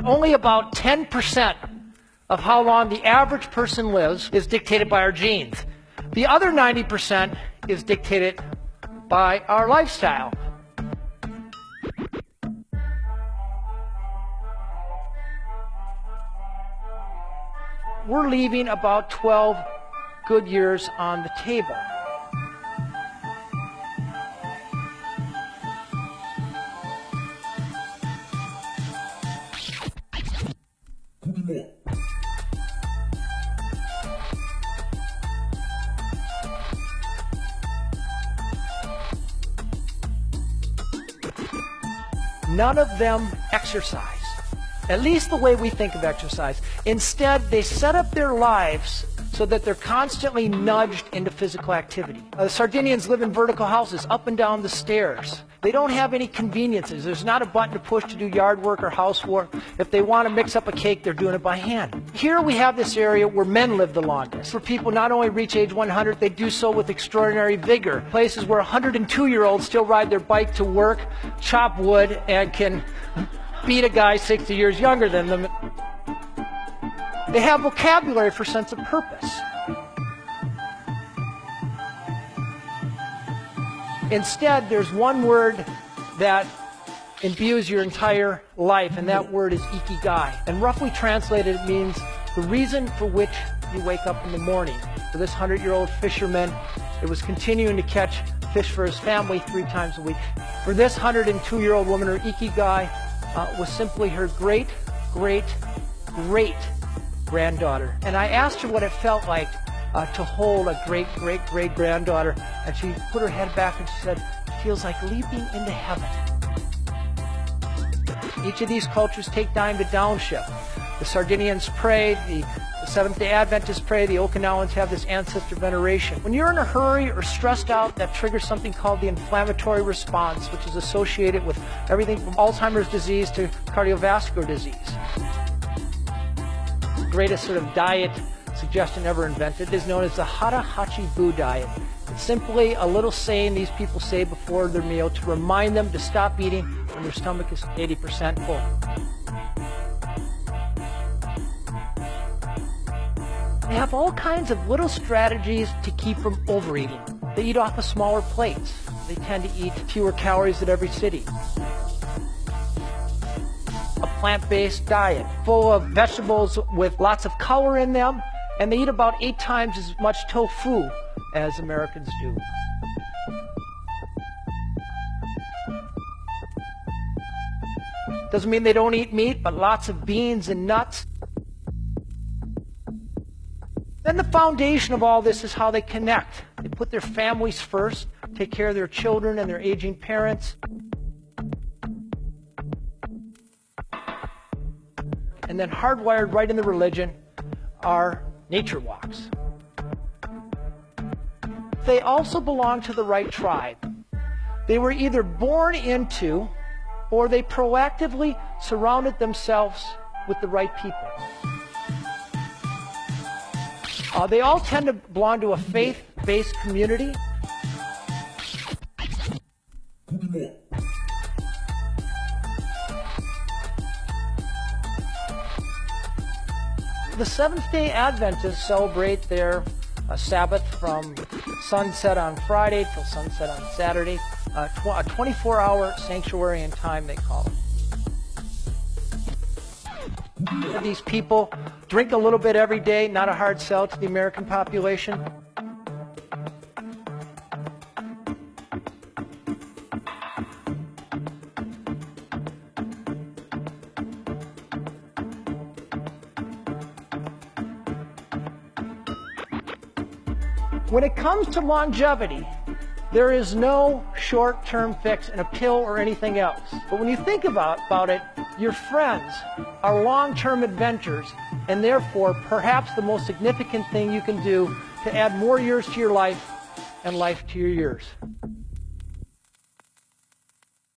Only about 10% of how long the average person lives is dictated by our genes. The other 90% is dictated by our lifestyle. We're leaving about 12 good years on the table. None of them exercise, at least the way we think of exercise. Instead, they set up their lives so that they're constantly nudged into physical activity. The Sardinians live in vertical houses, up and down the stairs. They don't have any conveniences. There's not a button to push to do yard work or housework. If they want to mix up a cake, they're doing it by hand. Here we have this area where men live the longest. Where people not only reach age 100, they do so with extraordinary vigor. Places where 102-year-olds still ride their bike to work, chop wood, and can beat a guy 60 years younger than them. They have vocabulary for sense of purpose. Instead, there's one word that imbues your entire life, and that word is ikigai. And roughly translated, it means the reason for which you wake up in the morning. For this 100-year-old fisherman, it was continuing to catch fish for his family 3 times a week. For this 102-year-old woman, her ikigai was simply her great granddaughter. And I asked her what it felt like to hold a great granddaughter, and she put her head back and she said, "It feels like leaping into heaven." Each of these cultures take time to downshift. The Sardinians pray, the Seventh-day Adventists pray, the Okinawans have this ancestor veneration. When you're in a hurry or stressed out, that triggers something called the inflammatory response, which is associated with everything from Alzheimer's disease to cardiovascular disease. The greatest sort of diet suggestion ever invented is known as the Hara Hachi Bu diet. It's simply a little saying these people say before their meal to remind them to stop eating when their stomach is 80% full. They have all kinds of little strategies to keep from overeating. They eat off of smaller plates. They tend to eat fewer calories at every sitting. A plant-based diet full of vegetables with lots of color in them, and they eat about 8 times as much tofu as Americans do. Doesn't mean they don't eat meat, but lots of beans and nuts. Then the foundation of all this is how they connect. They put their families first, take care of their children and their aging parents. And then hardwired right in the religion are nature walks. They also belong to the right tribe. They were either born into or they proactively surrounded themselves with the right people. They all tend to belong to a faith-based community. The Seventh-day Adventists celebrate their Sabbath from sunset on Friday till sunset on Saturday, a 24-hour sanctuary time, they call it. These people drink a little bit every day, not a hard sell to the American population. When it comes to longevity, there is no short-term fix in a pill or anything else. But when you think about it, your friends are long-term adventures, and therefore perhaps the most significant thing you can do to add more years to your life and life to your years.